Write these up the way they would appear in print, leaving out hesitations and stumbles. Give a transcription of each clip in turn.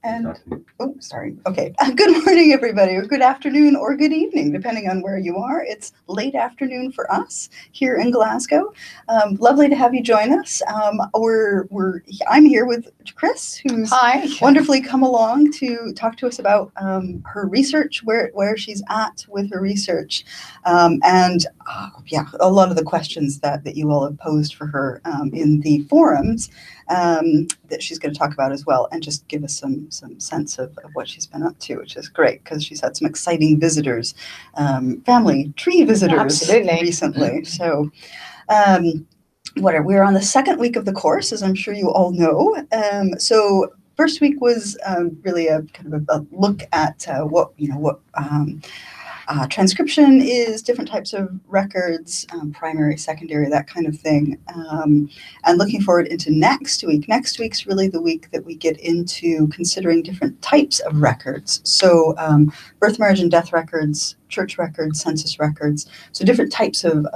And, oh, sorry. Okay. Good morning, everybody, or good afternoon, or good evening, depending on where you are. It's late afternoon for us here in Glasgow. Lovely to have you join us. I'm here with Chris, who's wonderfully come along to talk to us about her research, where she's at with her research, and a lot of the questions that you all have posed for her in the forums that she's going to talk about as well, and just give us some sense of what she's been up to, which is great because she's had some exciting visitors, family tree visitors recently. So we're on the second week of the course, as I'm sure you all know. So first week was really a kind of a look at what transcription is, different types of records, primary, secondary, that kind of thing. And looking forward into next week. Next week's really the week that we get into considering different types of records. So birth, marriage, and death records, church records, census records. So different types of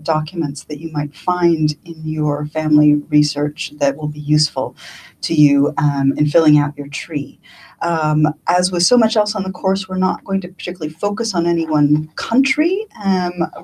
documents that you might find in your family research that will be useful to you in filling out your tree. As with so much else on the course, we're not going to particularly focus on any one country.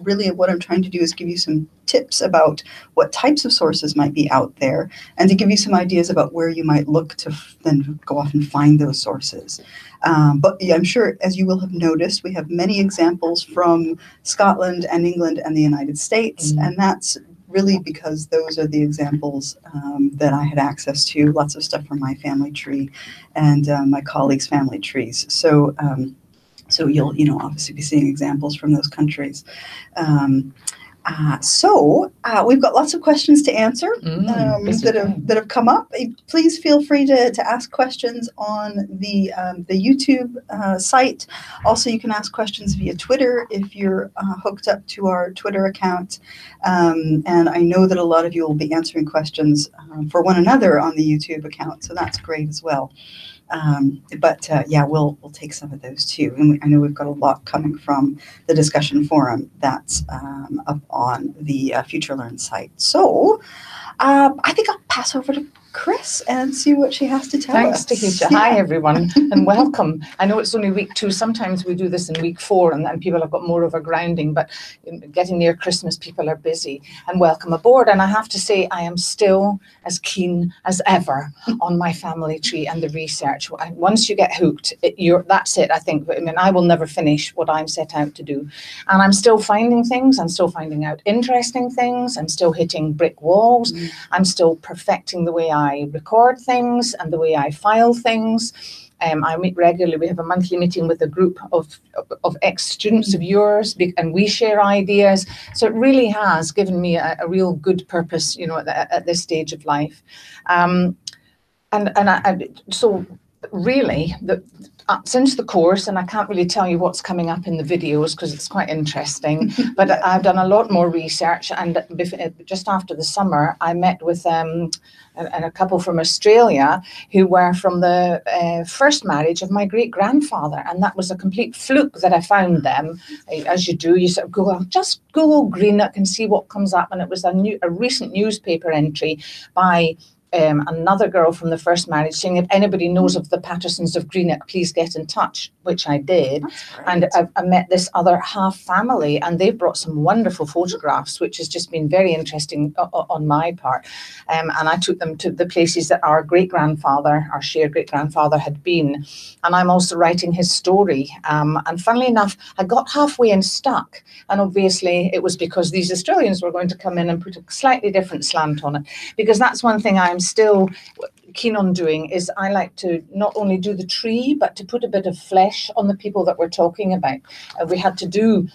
Really what I'm trying to do is give you some tips about what types of sources might be out there, and to give you some ideas about where you might look to then go off and find those sources. But yeah, I'm sure, as you will have noticed, we have many examples from Scotland and England and the United States, and that's really because those are the examples that I had access to, lots of stuff from my family tree and my colleagues' family trees. So you'll obviously be seeing examples from those countries. So we've got lots of questions to answer that have come up. Please feel free to ask questions on the YouTube site. Also, you can ask questions via Twitter if you're hooked up to our Twitter account. And I know that a lot of you will be answering questions for one another on the YouTube account, so that's great as well. We'll take some of those too. And I know we've got a lot coming from the discussion forum that's up on the Future Learn site. So I think I'll pass over to Chris and see what she has to tell us. Thanks, Tahita. Hi, everyone, and welcome. I know it's only week 2. Sometimes we do this in week 4, and people have got more of a grounding, but getting near Christmas, people are busy. And welcome aboard. And I have to say, I am still as keen as ever on my family tree and the research. Once you get hooked, that's it, I think. I mean, I will never finish what I'm set out to do. And I'm still finding things. I'm still finding out interesting things. I'm still hitting brick walls. I'm still perfecting the way I record things and the way I file things. I meet regularly. We have a monthly meeting with a group of ex-students of yours, and we share ideas. So it really has given me a real good purpose, at this stage of life. So really, since the course, and I can't really tell you what's coming up in the videos because it's quite interesting, but I've done a lot more research, and just after the summer, I met with a couple from Australia who were from the first marriage of my great-grandfather, and that was a complete fluke that I found them. As you do, you sort of Google Greenock and see what comes up, and it was a recent newspaper entry by another girl from the first marriage saying, if anybody knows of the Pattersons of Greenock, please get in touch, which I did. And I met this other half family, and they've brought some wonderful photographs, which has just been very interesting on my part. And I took them to the places that our shared great-grandfather had been. And I'm also writing his story. And funnily enough, I got halfway and stuck. And obviously it was because these Australians were going to come in and put a slightly different slant on it, because that's one thing I'm still keen on doing, is I like to not only do the tree, but to put a bit of flesh on the people that we're talking about. We had to do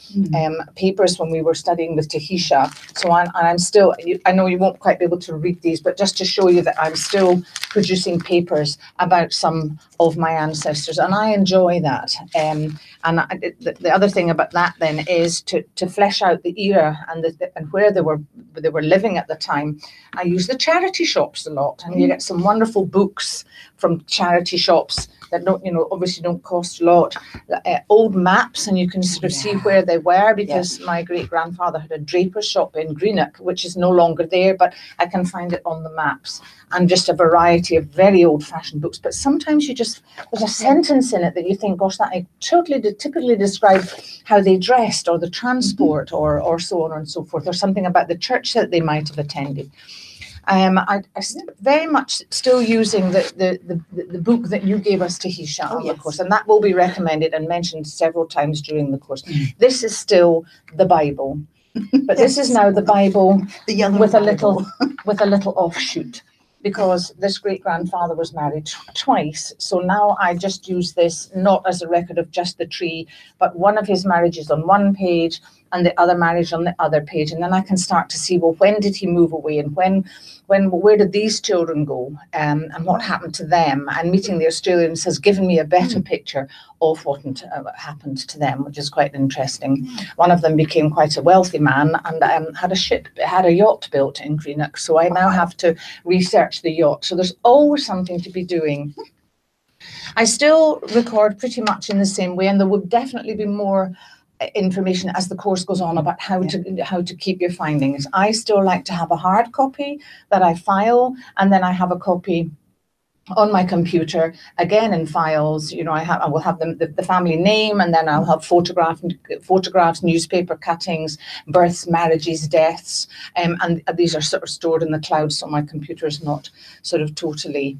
papers when we were studying with Tahisha. So I'm still, I know you won't quite be able to read these, but just to show you that I'm still producing papers about some of my ancestors, and I enjoy that. And And the other thing about that then is to flesh out the era and where they were living at the time. I use the charity shops a lot, and you get some wonderful books from charity shops that don't, obviously don't cost a lot. Old maps, and you can sort of see where they were, because my great grandfather had a draper's shop in Greenock, which is no longer there, but I can find it on the maps. And just a variety of very old-fashioned books. But sometimes there's a sentence in it that you think, gosh, that I typically describe how they dressed, or the transport, or so on and so forth, or something about the church that they might have attended. I very much still using the book that you gave us, Tahisha, on the course, and that will be recommended and mentioned several times during the course. This is still the Bible, but this is now the Bible with a little offshoot. Because this great-grandfather was married twice. So now I just use this not as a record of just the tree, but one of his marriages on one page and the other marriage on the other page. And then I can start to see, well, when did he move away, and where did these children go, and what happened to them? And meeting the Australians has given me a better picture of what happened to them, which is quite interesting. One of them became quite a wealthy man and had a yacht built in Greenock. So I now have to research the yacht. So there's always something to be doing. I still record pretty much in the same way, and there will definitely be more information as the course goes on about how to keep your findings. I still like to have a hard copy that I file, and then I have a copy on my computer, again in files. I will have the family name, and then I'll have photographs, newspaper cuttings, births, marriages, deaths, and these are sort of stored in the cloud, so my computer is not sort of totally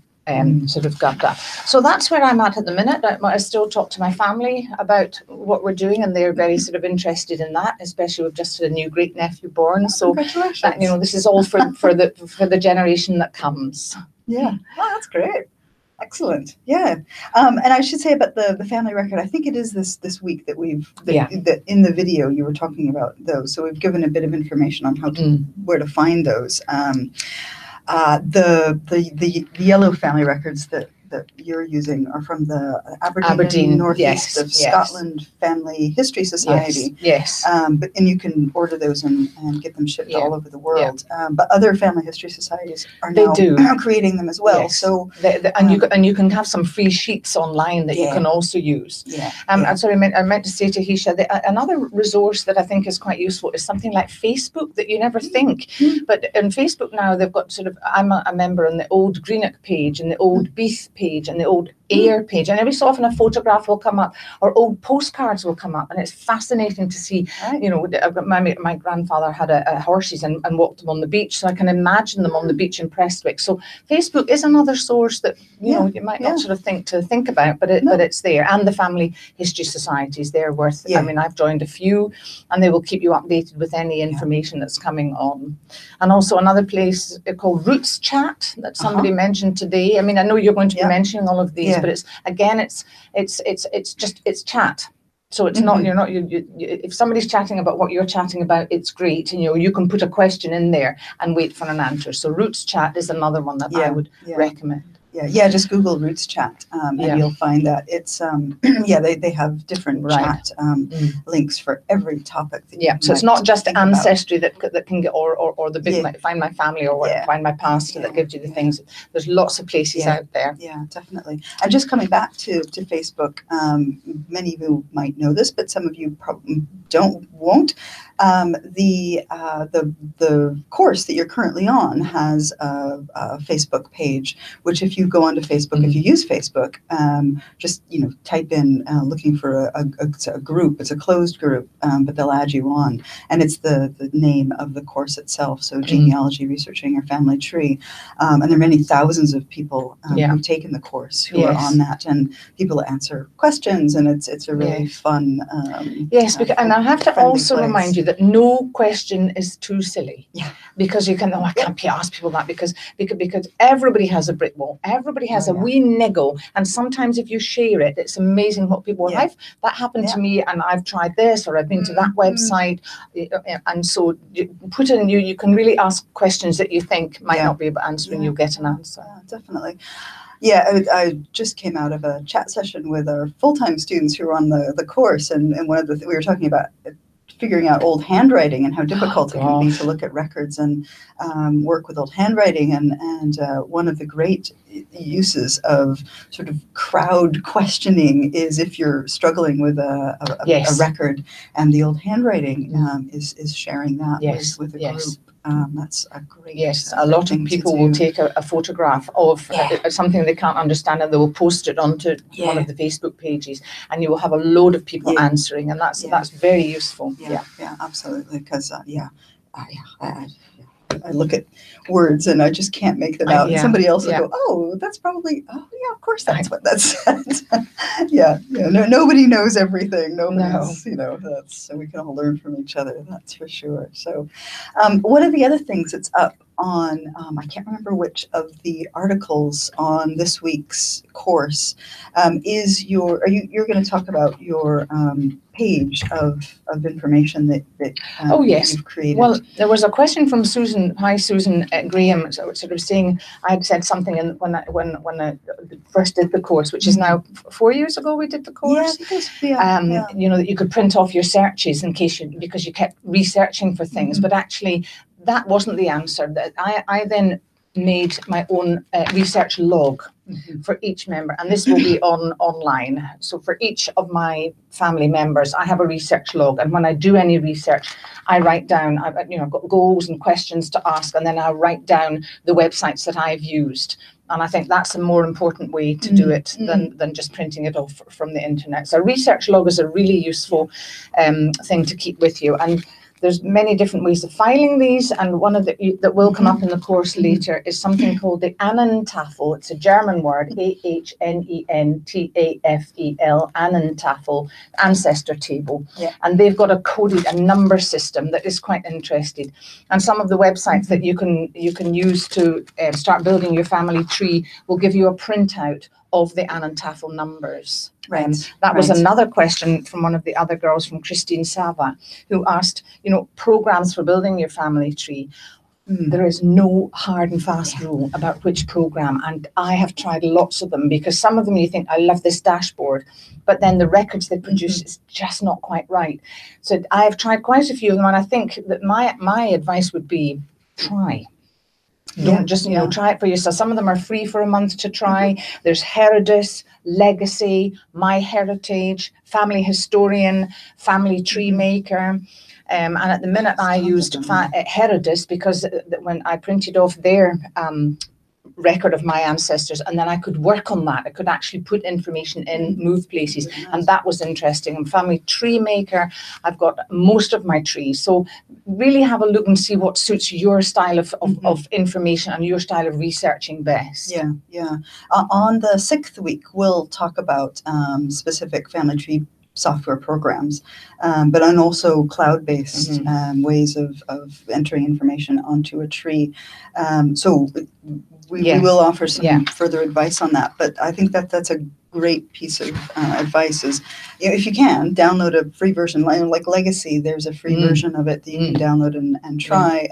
sort of got that. So that's where I'm at the minute. I still talk to my family about what we're doing, and they're very sort of interested in that, especially we've just had a new great nephew born. So that, this is all for the generation that comes. Yeah, oh, that's great. Excellent. Yeah. And I should say about the family record, I think it is this week that that in the video you were talking about those. So we've given a bit of information on where to find those. The yellow family records that you're using are from the Aberdeen Northeast of Scotland Family History Society. Yes. And you can order those and get them shipped all over the world. But other family history societies are now creating them as well. Yes. So and you can have some free sheets online that you can also use. I'm sorry, I meant to say to Hisha that another resource that I think is quite useful is something like Facebook that you never think. But in Facebook now they've got I'm a member on the old Greenock page and the old Beath page and the old Ayr page, and every so often a photograph will come up, or old postcards will come up, and it's fascinating to see. My grandfather had a horses and walked them on the beach, so I can imagine them on the beach in Prestwick. So Facebook is another source that you might not sort of think about, but it's there. And the family history societies, they're worth. I mean, I've joined a few, and they will keep you updated with any information that's coming on. And also another place called Roots Chat that somebody mentioned today. I mean, I know you're going to be mentioning all of these, but it's chat. So it's not, if somebody's chatting about what you're chatting about, it's great. And you can put a question in there and wait for an answer. So Roots Chat is another one that I would recommend. Just Google Roots Chat and you'll find that it's they have different chat links for every topic that so it's not just Ancestry that can get or the big Find My Family or Find My Past that gives you the things. There's lots of places out there. Yeah, definitely. And just coming back to Facebook, many of you might know this, but some of you probably won't. The course that you're currently on has a Facebook page, which if you go onto Facebook, if you use Facebook, just type in looking for a group. It's a closed group, but they'll add you on, and it's the name of the course itself. So genealogy, researching your family tree, and there are many thousands of people who've taken the course who are on that, and people answer questions, and it's a really fun. And I have to also remind you that no question is too silly. Because you can, I can't ask people that because everybody has a brick wall. Everybody has a wee niggle. And sometimes if you share it, it's amazing what people, that happened to me and I've tried this, or I've been to that website. And so you put in, you can really ask questions that you think might not be able to answer and you'll get an answer. Definitely. Yeah, I just came out of a chat session with our full-time students who are on the course, and one of the we were talking about figuring out old handwriting and how difficult it can be to look at records and work with old handwriting. And one of the great uses of sort of crowd questioning is if you're struggling with a record, and the old handwriting is sharing that with a group. That's a great. Yes, a lot of people will take a photograph of something they can't understand, and they will post it onto one of the Facebook pages, and you will have a load of people answering, and that's very useful. Yeah, absolutely. Because I look at words and I just can't make them out. And somebody else will go, "Oh, that's probably. Oh, yeah, of course, that's what that said." No, nobody knows everything. Nobody's, that's, so we can all learn from each other. That's for sure. So, one of the other things that's up on, I can't remember which of the articles on this week's course, is you're going to talk about your page of information that you've created. Well, there was a question from Susan. Hi, Susan Graham, sort of saying I had said something when I first did the course, which is now 4 years ago we did the course. That you could print off your searches in case because you kept researching for things, but actually that wasn't the answer. That I then made my own research log for each member, and this will be online. So for each of my family members, I have a research log, and when I do any research, I write down. I've got goals and questions to ask, and then I write down the websites that I've used. And I think that's a more important way to do it than just printing it off from the internet. So a research log is a really useful thing to keep with you. And there's many different ways of filing these, and one of that will come up in the course later is something called the Ahnentafel. It's a German word, Ahnentafel, Ahnentafel, ancestor table. And they've got a number system that is quite interesting. And some of the websites that you can use to start building your family tree will give you a printout of the Ahnentafel numbers. That was another question from one of the other girls, from Christine Sava, who asked, programs for building your family tree. There is no hard and fast rule about which program, and I have tried lots of them, because some of them you think, I love this dashboard, but then the records they produce is just not quite right. So I have tried quite a few of them, and I think that my advice would be try. Don't just, try it for yourself. Some of them are free for a month to try. There's Herodis, Legacy, My Heritage, Family Historian, Family Tree Maker. And at the minute I used Herodis because when I printed off their record of my ancestors, and then I could work on that. I could actually put information in, move places, and that was interesting. And Family Tree Maker, I've got most of my trees. So really have a look and see what suits your style of information and your style of researching best. On the 6th week, we'll talk about specific family tree software programs, but on also cloud-based ways of entering information onto a tree. So we will offer some further advice on that, but I think that's a great piece of advice is, if you can, download a free version, like Legacy. There's a free version of it that you can download and try.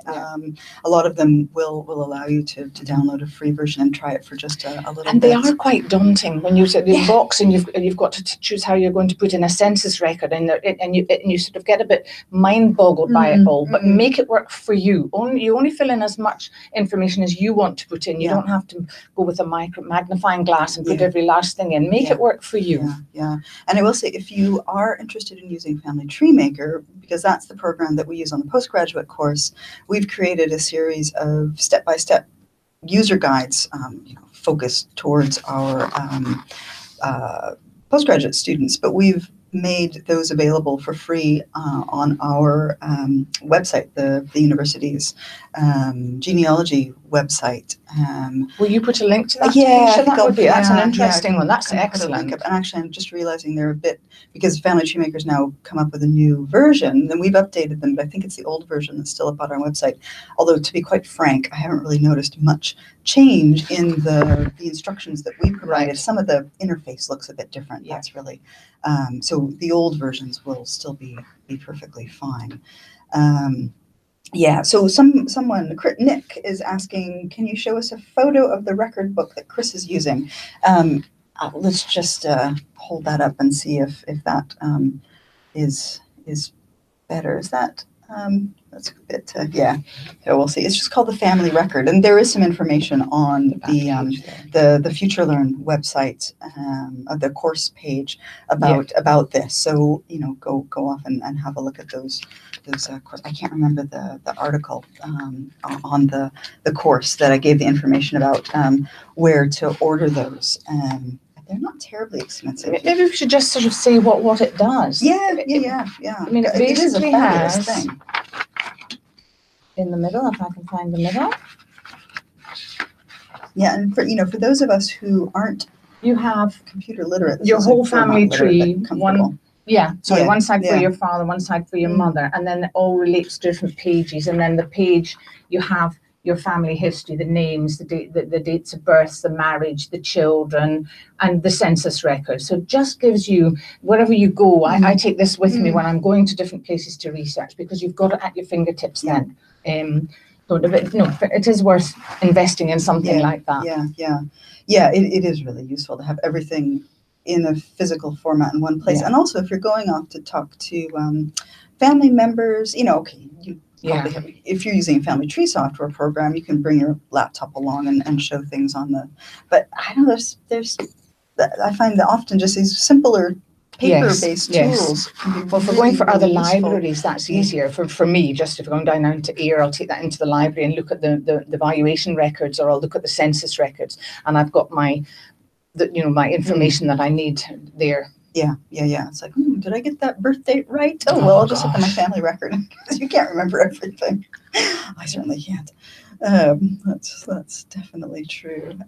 A lot of them will allow you to download a free version and try it for just a little bit. And they are quite daunting when you set the box and you've got to choose how you're going to put in a census record, and you sort of get a bit mind boggled by it all. But make it work for you. You only fill in as much information as you want to put in. You don't have to go with a magnifying glass and put every last thing in. Make it work for you. And I will say, if you are interested in using Family Tree Maker, because that's the program that we use on the postgraduate course, we've created a series of step-by-step user guides, focused towards our postgraduate students. But we've made those available for free on our website, the university's genealogy website. Will you put a link to that? That's an interesting one. That's excellent. And actually, I'm just realizing they're a bit, because Family Tree Maker's now come up with a new version, and we've updated them, but I think it's the old version that's still up on our website. Although, to be quite frank, I haven't really noticed much change in the instructions that we provided. Some of the interface looks a bit different. That's really, so the old versions will still be perfectly fine. Yeah, so someone, Nick, is asking, can you show us a photo of the record book that Chris is using? Let's just hold that up and see if that is better. Is that that's a bit yeah. So we'll see. It's just called the Family Record, and there is some information on the Future Learn website of the course page about this. So go off and have a look at those course. I can't remember the article on the course that I gave the information about where to order those. They're not terribly expensive. Maybe we should just sort of say what it does. Yeah. I mean, it basically has thing. In the middle, if I can find the middle. Yeah, and for those of us who aren't, you have computer literate. Your whole family tree. One side for your father, one side for your mother, and then it all relates to different pages. And then the page you have your family history, the names, the dates of birth, the marriage, the children, and the census records. So it just gives you, wherever you go, I take this with me when I'm going to different places to research, because you've got it at your fingertips then. So it is worth investing in something like that. It is really useful to have everything in a physical format in one place. And also, if you're going off to talk to family members, if you're using a family tree software program, you can bring your laptop along and show things on the. But I know there's I find that often just these simpler paper-based tools. Well, if we're going for other libraries, that's easier. For me, just if we're going down to Ayr, I'll take that into the library and look at the valuation records, or I'll look at the census records, and I've got my information that I need there. Yeah. It's like, did I get that birth date right? Oh, well, I'll just look at my family record, because you can't remember everything. I certainly can't. That's definitely true.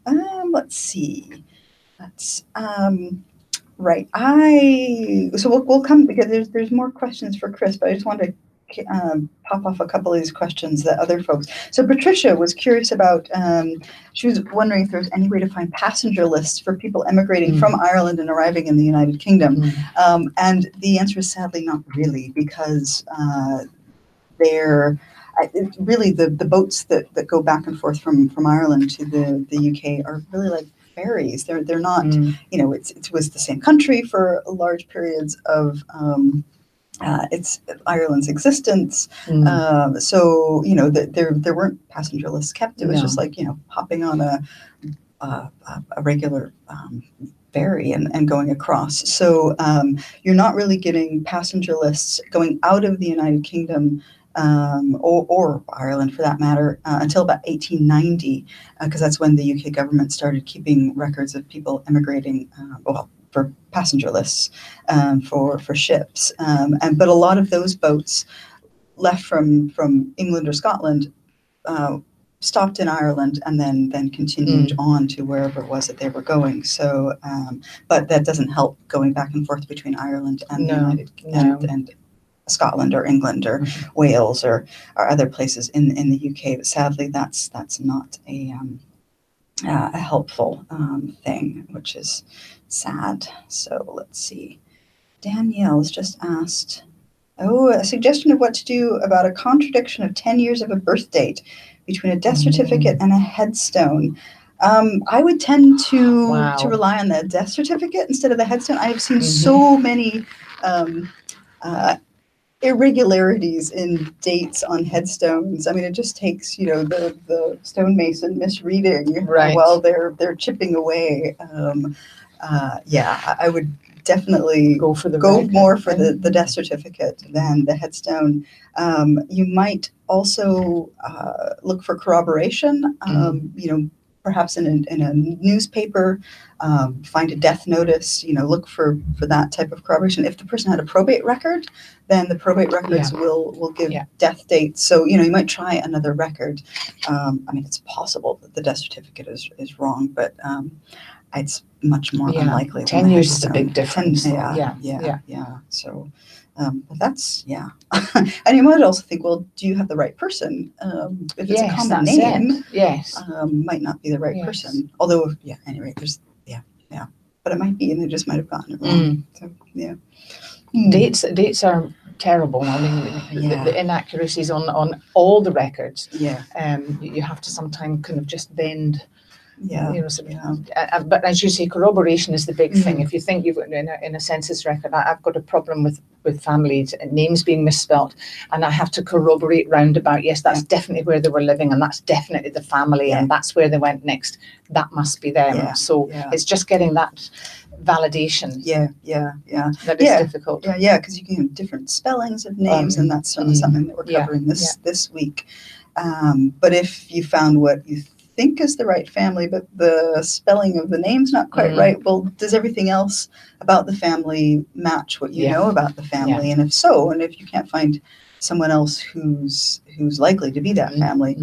Let's see. That's right. So we'll come, because there's more questions for Chris, but I just wanted to pop off a couple of these questions that other folks. So Patricia was curious about, she was wondering if there's any way to find passenger lists for people emigrating from Ireland and arriving in the United Kingdom. And the answer is sadly not really, because they're really the boats that go back and forth from Ireland to the UK are really like ferries. They're not, it was the same country for large periods of it's Ireland's existence. So there weren't passenger lists kept. It was just like hopping on a regular ferry and going across. So you're not really getting passenger lists going out of the United Kingdom or Ireland for that matter until about 1890, because that's when the UK government started keeping records of people emigrating. For passenger lists for ships, but a lot of those boats left from England or Scotland stopped in Ireland and then continued on to wherever it was that they were going. So, but that doesn't help going back and forth between Ireland and and Scotland or England or Wales or other places in the UK. But sadly, that's not a helpful thing, which is sad. So let's see. Danielle's just asked, a suggestion of what to do about a contradiction of 10 years of a birth date between a death certificate and a headstone. I would tend to rely on the death certificate instead of the headstone. I have seen so many irregularities in dates on headstones. I mean, it just takes, the stonemason misreading while they're chipping away. I would definitely go more for the death certificate than the headstone. You might also look for corroboration. Perhaps in a newspaper, find a death notice. Look for that type of corroboration. If the person had a probate record, then the probate records will give death dates. So you might try another record. I mean, it's possible that the death certificate is wrong, but it's much more unlikely. 10 years is a big difference. So, but that's and you might also think, well, do you have the right person? If it's a common name, might not be the right person. Although, anyway, there's but it might be, and they just might have gotten it wrong. So, Dates terrible. I mean, the inaccuracies on all the records. Yeah. You have to sometimes kind of just bend. Yeah. You know, but as you say, corroboration is the big thing. If you think you've in a census record, I've got a problem with families and names being misspelt, and I have to corroborate roundabout. Yes, that's definitely where they were living, and that's definitely the family, and that's where they went next. That must be them. Yeah. So it's just getting that validation. Yeah. That is difficult. Yeah, because you can have different spellings of names, and that's certainly something that we're covering this week. But if you found what you think is the right family, but the spelling of the name's not quite right, well, does everything else about the family match what you know about the family? And if so, and if you can't find someone else who's likely to be that family,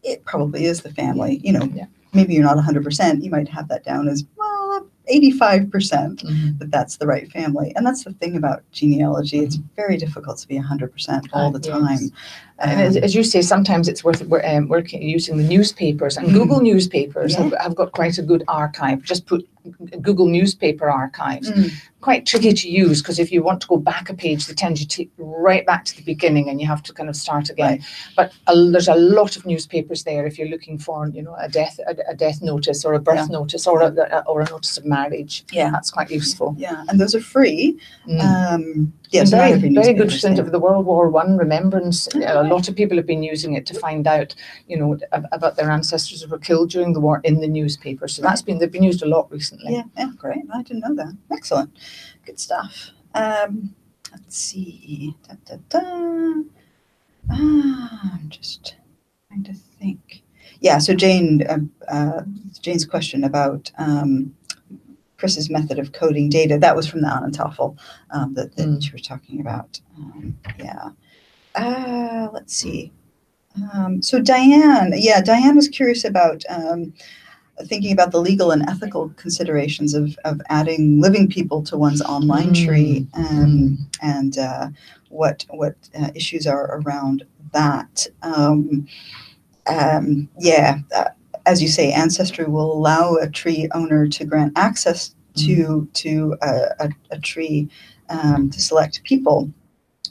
it probably is the family. You know, maybe you're not 100%. You might have that down as, well, 85% that that's the right family. And that's the thing about genealogy. It's very difficult to be 100% all the time. And as you say, sometimes it's worth working using the newspapers, and Google newspapers have got quite a good archive. Just put Google newspaper archives. Quite tricky to use, because if you want to go back a page, they tend to take right back to the beginning, and you have to kind of start again. But there's a lot of newspapers there if you're looking for, you know, a death notice or a birth notice or a notice of marriage. Yeah, that's quite useful. Yeah, and those are free. Yes, very good for the World War I remembrance. A lot of people have been using it to find out, you know, about their ancestors who were killed during the war in the newspaper. So they've been used a lot recently. Yeah, great. I didn't know that. Excellent, good stuff. Let's see. I'm just trying to think. Yeah, so Jane's question about Chris's method of coding data, that was from the Anantafel that you were talking about. Let's see. So Diane was curious about thinking about the legal and ethical considerations of adding living people to one's online tree, and what issues are around that. As you say, Ancestry will allow a tree owner to grant access to a tree to select people.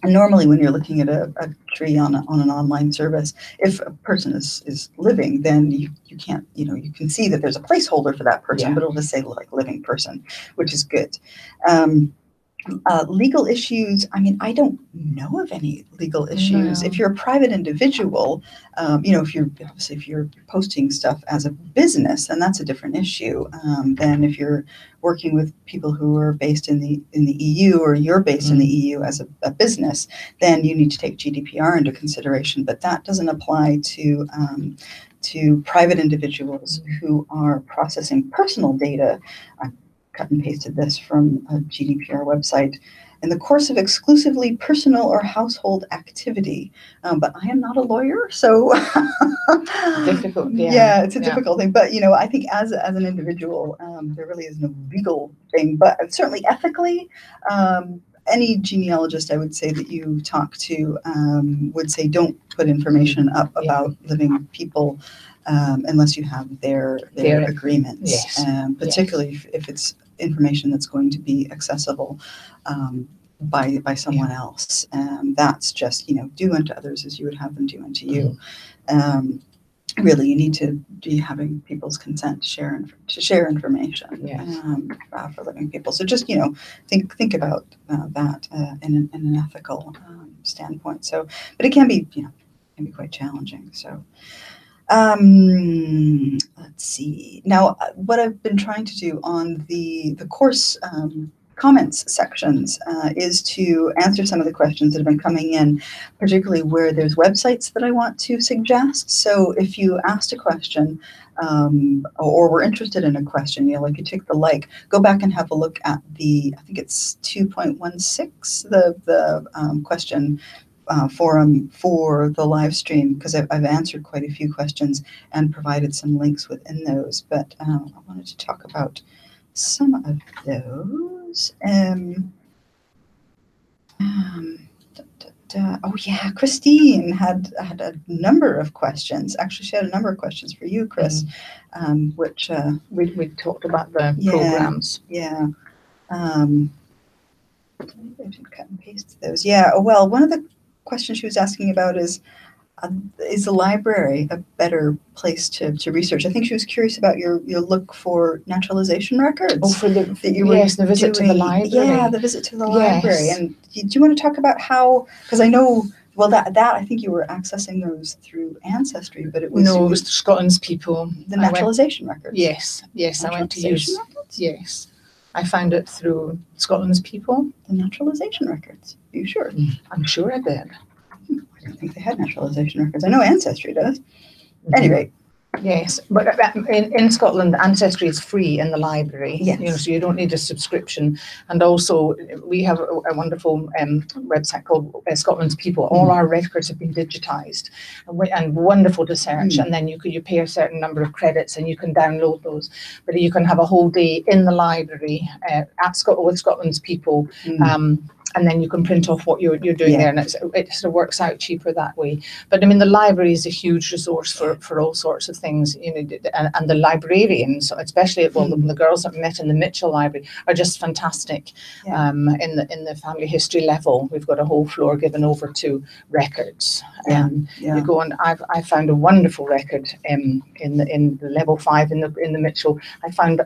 And normally, when you're looking at a tree on an online service, if a person is living, then you can't, you can see that there's a placeholder for that person, but it'll just say like living person, which is good. Legal issues, I mean, I don't know of any legal issues. No. If you're a private individual, if you're posting stuff as a business, then that's a different issue than if you're working with people who are based in the EU, or you're based in the EU as a business, then you need to take GDPR into consideration. But that doesn't apply to private individuals who are processing personal data. Cut and pasted this from a GDPR website. In the course of exclusively personal or household activity. But I am not a lawyer, so difficult. Yeah, it's a difficult thing. But I think as an individual, there really is no legal thing. But certainly ethically, any genealogist I would say that you talk to would say don't put information up about living people unless you have their agreements. Yes. Particularly if it's information that's going to be accessible by someone else. That's just, do unto others as you would have them do unto you. Really, you need to be having people's consent to share information for living people. So just, think about that in an ethical standpoint. So, but it can be quite challenging. So. Let's see. Now, what I've been trying to do on the course comments sections is to answer some of the questions that have been coming in, particularly where there's websites that I want to suggest. So if you asked a question or were interested in a question, like you take the go back and have a look at I think it's 2.16, the question forum for the live stream, because I've answered quite a few questions and provided some links within those. But I wanted to talk about some of those. Christine had a number of questions. Actually, she had a number of questions for you, Chris, which we talked about the programs. Yeah. Maybe I should cut and paste those. Yeah. Oh, well, one of the questions she was asking about is the library a better place to research? I think she was curious about your look for naturalization records. Oh, for the that you were yes, the visit to the doing. library. Yeah, the visit to the library. Yes. And do you want to talk about how? Because I know, well, that I think you were accessing those through Ancestry, but it was No, it was Scotland's People. the naturalization records. Yes, I went to use. Records? Yes, I found it through Scotland's People. The naturalization records. Are you sure? I'm sure I did. I don't think they had naturalization records. I know Ancestry does. Anyway. Yes, but in Scotland, Ancestry is free in the library. Yes. You know, so you don't need a subscription. And also, we have a wonderful website called Scotland's People. All our records have been digitised, and wonderful to search. And then you pay a certain number of credits, and you can download those. But you can have a whole day in the library with Scotland's People. And then you can print off what you're doing there, and it sort of works out cheaper that way. But I mean, the library is a huge resource for all sorts of things, you know, and the librarians, especially the girls that we met in the Mitchell Library, are just fantastic. In the family history level, we've got a whole floor given over to records. You go on. I found a wonderful record in the level 5 in the Mitchell. I found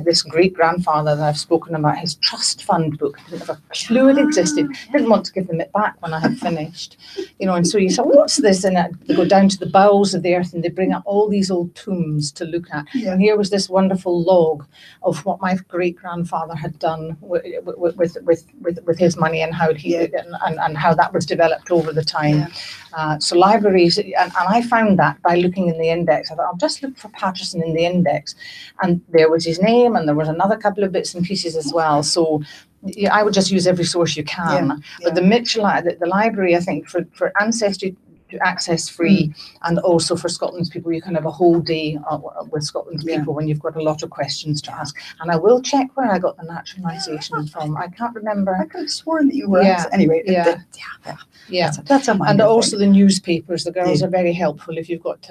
this great grandfather that I've spoken about, his trust fund book. I didn't have a clue it existed. Didn't want to give them it back when I had finished, you know. And so you say, what's this? And they go down to the bowels of the earth and they bring up all these old tombs to look at. And here was this wonderful log of what my great grandfather had done with his money, and how he and how that was developed over the time. So libraries, and I found that by looking in the index. I thought, I'll just look for Patterson in the index, and there was his name, and there was another couple of bits and pieces as well. So I would just use every source you can. But the Mitchell, the library, I think, for Ancestry to access free, and also for Scotland's People, you can have a whole day with Scotland's People when you've got a lot of questions to ask. And I will check where I got the naturalisation from. I can't remember. I could have sworn that you were. Anyway, that's a minor and also thing. the newspapers. The girls are very helpful if you've got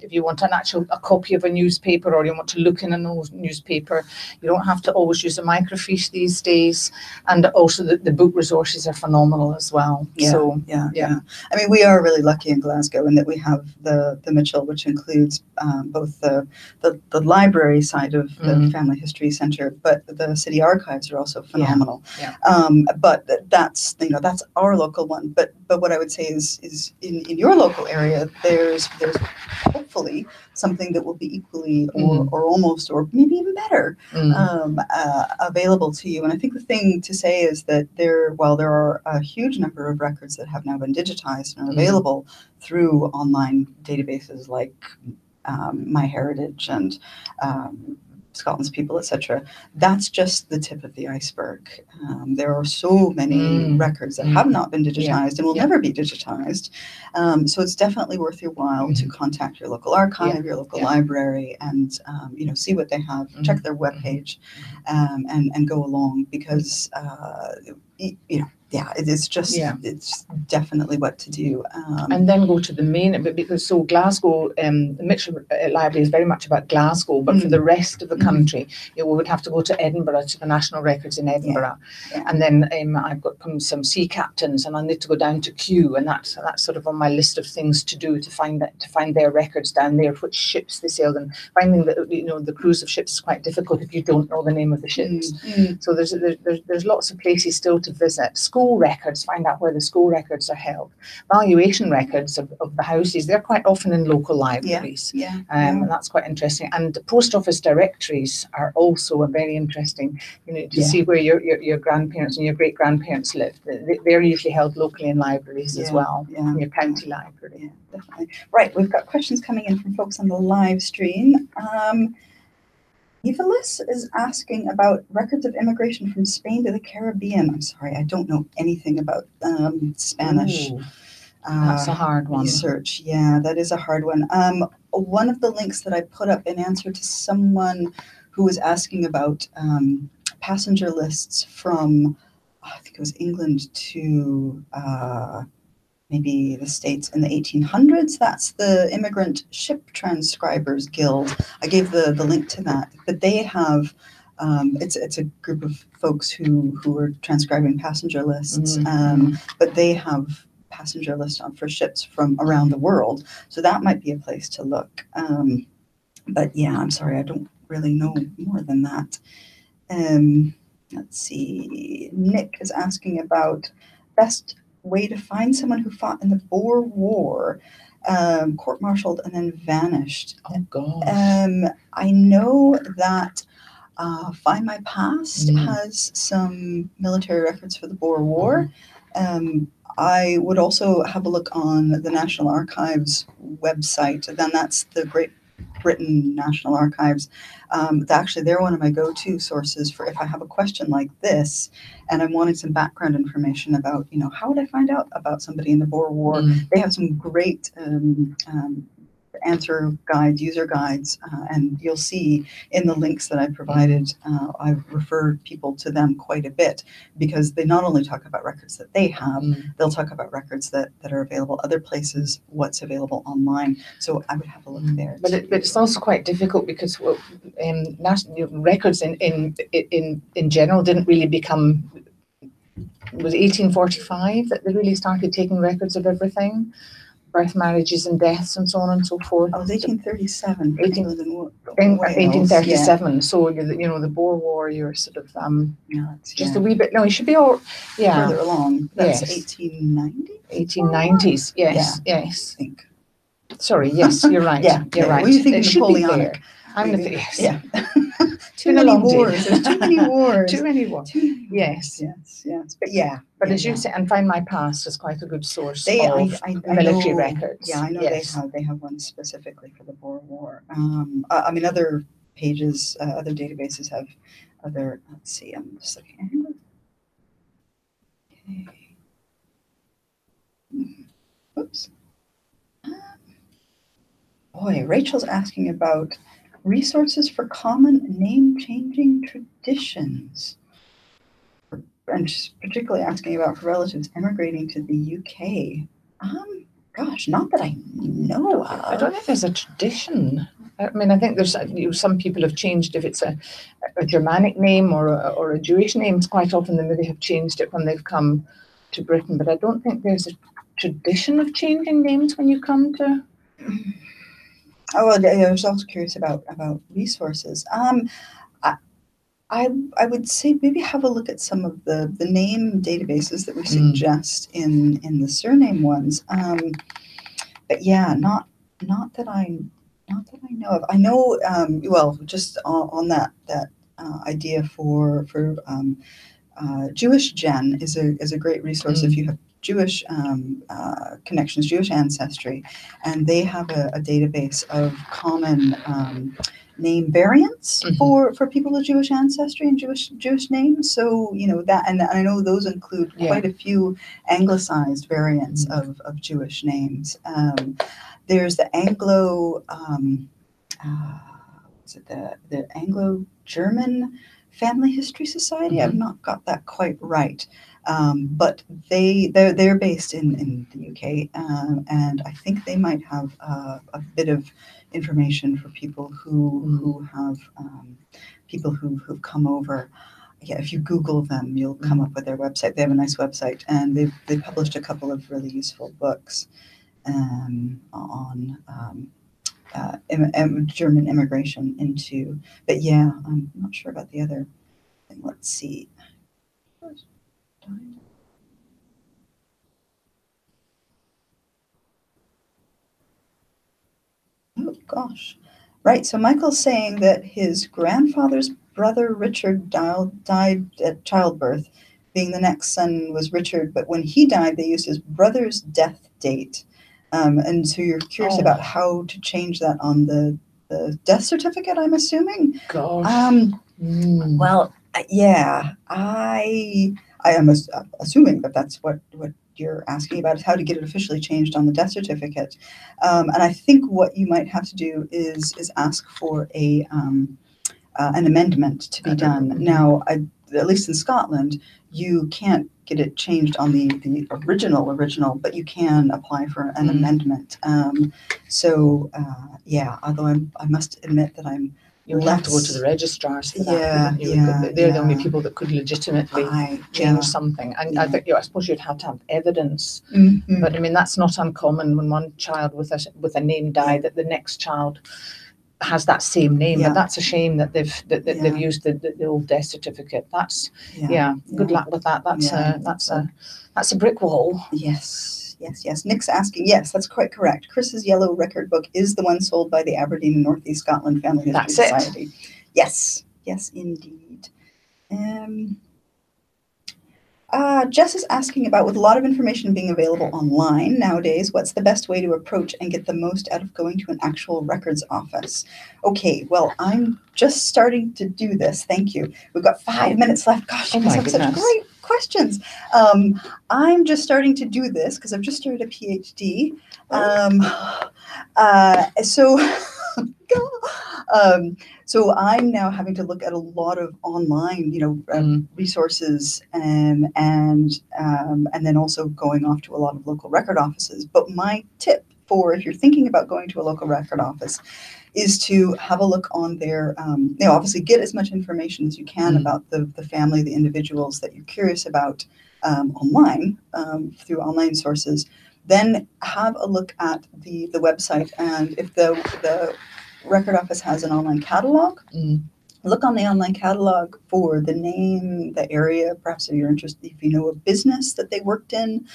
if you want a copy of a newspaper, or you want to look in an old newspaper. You don't have to always use a microfiche these days. And also the book resources are phenomenal as well. I mean, we are really lucky in Glasgow in that we have the Mitchell, which includes both the library side of the Family History Centre, but the city archives are also phenomenal. But that's our local one. But what I would say is in your local area, there's hopefully something that will be equally or almost or maybe even better available to you. And I think the thing to say is that while there are a huge number of records that have now been digitized and are available through online databases like MyHeritage and Scotland's People, etc., that's just the tip of the iceberg. There are so many records that have not been digitized and will never be digitized. So it's definitely worth your while to contact your local archive, your local library, and see what they have, check their webpage, and go along, because it's definitely what to do. And then go to the main, because Glasgow, the Mitchell Library is very much about Glasgow, but for the rest of the country, we would have to go to Edinburgh, to the National Records in Edinburgh. And then I've got some sea captains, and I need to go down to Kew, and that's sort of on my list of things to do, to find their records down there, which ships they sailed, and finding that the crews of ships is quite difficult if you don't know the name of the ships. So there's lots of places still to visit. School records, find out where the school records are held. Valuation records of the houses, they're quite often in local libraries. And that's quite interesting. And post office directories are also very interesting, to see where your grandparents and your great grandparents lived. They're usually held locally in libraries as well, in your county library. Definitely. Right, we've got questions coming in from folks on the live stream. Evelis is asking about records of immigration from Spain to the Caribbean. I'm sorry, I don't know anything about Spanish. That's a hard one. Research. Yeah, that is a hard one. One of the links that I put up in answer to someone who was asking about passenger lists from, I think it was England to maybe the States in the 1800s. That's the Immigrant Ship Transcribers Guild. I gave the link to that. But they have It's a group of folks who are transcribing passenger lists, Mm-hmm. but they have passenger lists on for ships from around the world. So that might be a place to look. But yeah, I'm sorry, I don't really know more than that. Let's see. Nick is asking about best way to find someone who fought in the Boer War, court-martialed and then vanished. Oh gosh. I know that Find My Past Mm. has some military records for the Boer War. I would also have a look on the National Archives website. Then that's the Great Britain National Archives. Actually, they're one of my go-to sources for if I have a question like this and I'm wanting some background information about, how would I find out about somebody in the Boer War? They have some great answer guides, user guides, and you'll see in the links that I provided, I've referred people to them quite a bit because they not only talk about records that they have, they'll talk about records that are available other places, what's available online. So I would have a look there. But it's also quite difficult because national records in general didn't really become. It was 1845 that they really started taking records of everything. Birth, marriages, and deaths, and so on and so forth. Oh, it was 1837. 1837. Yeah. So the Boer War, you're sort of just a wee bit. No, you should be all further along. That's 1890. 1890s. Yes, yes. I think. Sorry. Yes, you're right. You're right. Were you thinking Napoleonic? I'm the yes. Yeah. Too many wars. There's too many wars. Too many wars. Yes. But yeah. But as you say, and Find My Past is quite a good source of military records. Yeah, I know they have one specifically for the Boer War. I mean, other pages, other databases have other. Let's see. I'm just looking. Okay. Oops. Boy, Rachel's asking about resources for common name-changing traditions. And she's particularly asking about for relatives emigrating to the UK. Gosh, not that I know of. I don't think there's a tradition. I mean, I think there's some people have changed if it's a Germanic name or a Jewish name. Quite often they maybe have changed it when they've come to Britain, but I don't think there's a tradition of changing names when you come to. Oh, I was also curious about resources. I would say maybe have a look at some of the name databases that we suggest in the surname ones. But yeah, not that I know of. I know well, just on that idea for Jewish Gen is a great resource if you have Jewish connections, Jewish ancestry, and they have a database of common name variants for people with Jewish ancestry and Jewish names. So that, and I know those include quite a few anglicized variants of Jewish names. There's the the Anglo-German Family History Society. I've not got that quite right. But they're based in the UK, and I think they might have a bit of information for people who have people who've come over. Yeah, if you Google them, you'll come up with their website. They have a nice website, and they've published a couple of really useful books on German immigration into. But yeah, I'm not sure about the other thing. Let's see. Oh gosh. Right, so Michael's saying that his grandfather's brother Richard died at childbirth, being the next son was Richard, but when he died, they used his brother's death date. And so you're curious about how to change that on the death certificate, I'm assuming? Gosh. Well, yeah, I am assuming that that's what you're asking about, is how to get it officially changed on the death certificate. And I think what you might have to do is ask for an amendment to be done. Now, at least in Scotland, you can't get it changed on the original, but you can apply for an amendment. Yeah, although I must admit that I'm You would have to go to the registrars for that, wouldn't you? They're the only people that could legitimately change something. And I think, I suppose you'd have to have evidence. Mm-hmm. But I mean, that's not uncommon when one child with a name died, that the next child has that same name. But that's a shame that they've used the old death certificate. That's good luck with that. That's a brick wall. Yes. Nick's asking, yes, that's quite correct. Chris's yellow record book is the one sold by the Aberdeen and North East Scotland Family History Society. Yes, indeed. Jess is asking about, with a lot of information being available online nowadays, what's the best way to approach and get the most out of going to an actual records office? Okay, well, I'm just starting to do this. Thank you. We've got 5 minutes left. Gosh, you guys have such great questions. I'm just starting to do this because I've just started a PhD. So I'm now having to look at a lot of online, resources, and then also going off to a lot of local record offices. But my tip for if you're thinking about going to a local record office is to have a look on their, obviously get as much information as you can about the family, the individuals that you're curious about online through online sources. Then have a look at the website, and if the record office has an online catalog, look on the online catalog for the name, the area, perhaps if you're interested, if you know a business that they worked in,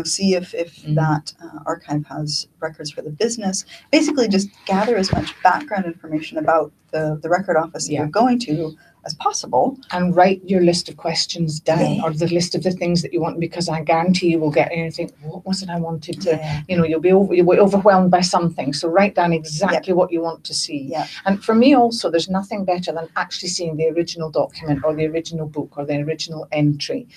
see if that archive has records for the business. Basically just gather as much background information about the record office that you're going to as possible. And write your list of questions down, or the list of the things that you want, because I guarantee you will get anything. What was it I wanted to, you'll be overwhelmed by something. So write down exactly what you want to see. And for me also, there's nothing better than actually seeing the original document or the original book or the original entry.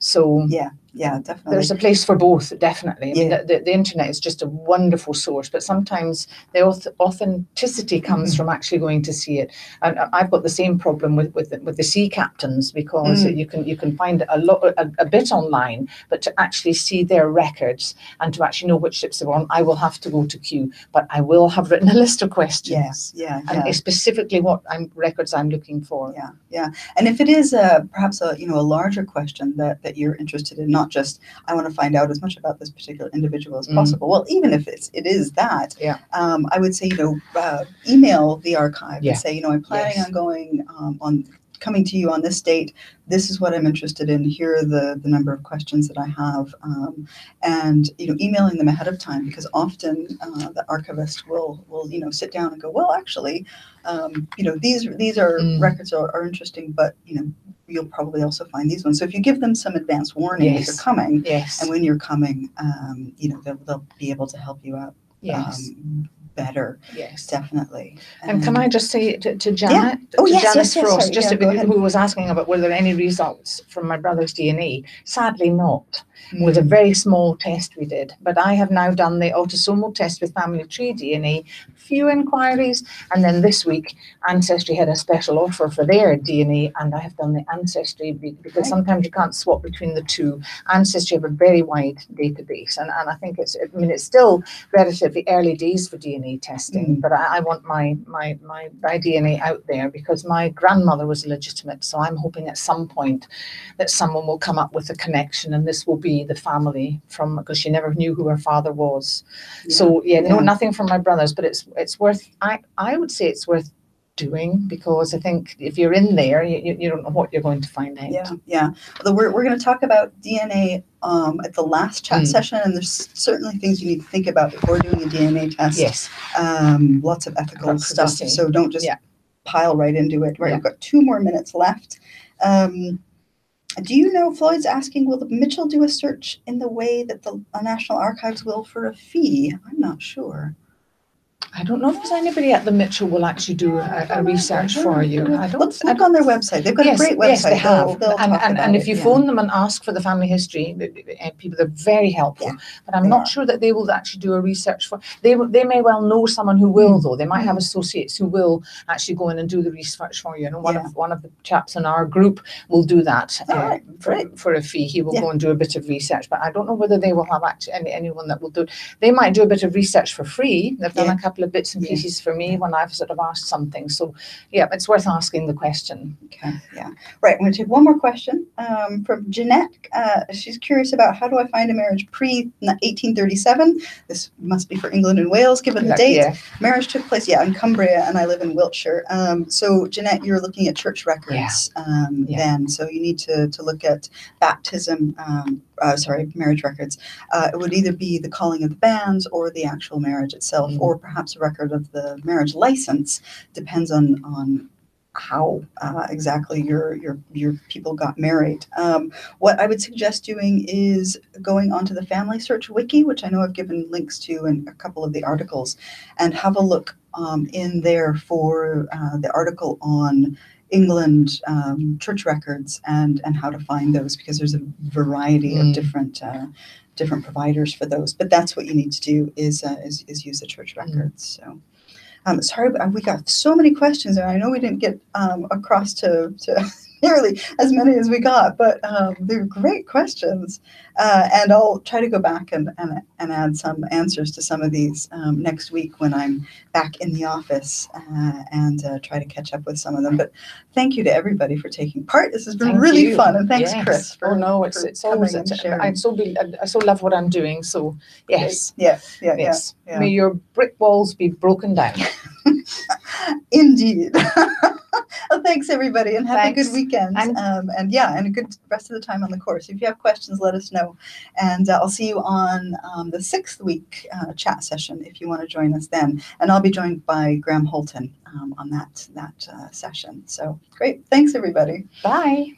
So definitely. There's a place for both, definitely. I mean, the internet is just a wonderful source, but sometimes the authenticity comes from actually going to see it. And I've got the same problem with the sea captains, because you can find a bit online, but to actually see their records and to actually know which ships they're on, I will have to go to Kew, but I will have written a list of questions. And specifically what records I'm looking for. And if it is perhaps a larger question that you're interested in, not just I want to find out as much about this particular individual as possible. Well, even if it is that, I would say email the archive and say I'm planning on going coming to you on this date. This is what I'm interested in. Here are the number of questions that I have, and emailing them ahead of time, because often the archivist will sit down and go, well, actually, these are records are interesting, but you'll probably also find these ones. So if you give them some advance warning that you're coming, and when you're coming, they'll be able to help you out. Better. Definitely. And can I just say to Janet, Janice Frost, who was asking about were there any results from my brother's DNA? Sadly not. It was a very small test we did, but I have now done the autosomal test with family tree DNA, few inquiries, and then this week Ancestry had a special offer for their DNA, and I have done the Ancestry, because sometimes you can't swap between the two. Ancestry have a very wide database, and I think it's still relatively early days for DNA testing, but I want my DNA out there, because my grandmother was illegitimate, so I'm hoping at some point that someone will come up with a connection, and this will be the family because she never knew who her father was. So nothing from my brothers, but it's worth, I would say it's worth doing, because I think if you're in there, you don't know what you're going to find out. Although we're going to talk about DNA at the last chat session, and there's certainly things you need to think about before doing a DNA test. Lots of ethical stuff, so don't just pile right into it. We've got 2 more minutes left. Do you know, Floyd's asking, will the Mitchell do a search in the way that the National Archives will for a fee? I'm not sure. I don't know if there's anybody at the Mitchell will actually do a research for you. Let's look on their website. They've got a great website. Yes, they have. They'll and if you phone them and ask for the family history, people are very helpful. But I'm not sure that they will actually do a research for. They may well know someone who will, though. They might have associates who will actually go in and do the research for you. And one of the chaps in our group will do that for a fee. He will go and do a bit of research. But I don't know whether they will have actually anyone that will do it. They might do a bit of research for free. They've done a couple couple of bits and Yeah. pieces for me when I've sort of asked something. So yeah, it's worth asking the question. Okay, yeah. Right, I'm going to take one more question from Jeanette. She's curious about, how do I find a marriage pre-1837? This must be for England and Wales, given the date. Yeah. Marriage took place, in Cumbria, and I live in Wiltshire. So Jeanette, you're looking at church records then. So you need to look at baptism, marriage records. It would either be the calling of the banns or the actual marriage itself, or perhaps a record of the marriage license. Depends on how exactly your people got married. What I would suggest doing is going onto the Family Search Wiki, which I know I've given links to in a couple of the articles, and have a look in there for the article on England church records and how to find those, because there's a variety of different providers for those. But that's what you need to do is use the church records. So. Sorry, but we got so many questions, and I know we didn't get across to nearly as many as we got, but they're great questions. And I'll try to go back and add some answers to some of these next week when I'm back in the office and try to catch up with some of them. But thank you to everybody for taking part. This has been really fun, and thanks, Chris. It's always I so love what I'm doing. So yes, yes. May your brick walls be broken down. Indeed. Well, thanks everybody, and have a good weekend. And a good rest of the time on the course. If you have questions, let us know. And I'll see you on the 6th week chat session if you want to join us then. And I'll be joined by Graham Holton on that session. So great. Thanks everybody. Bye.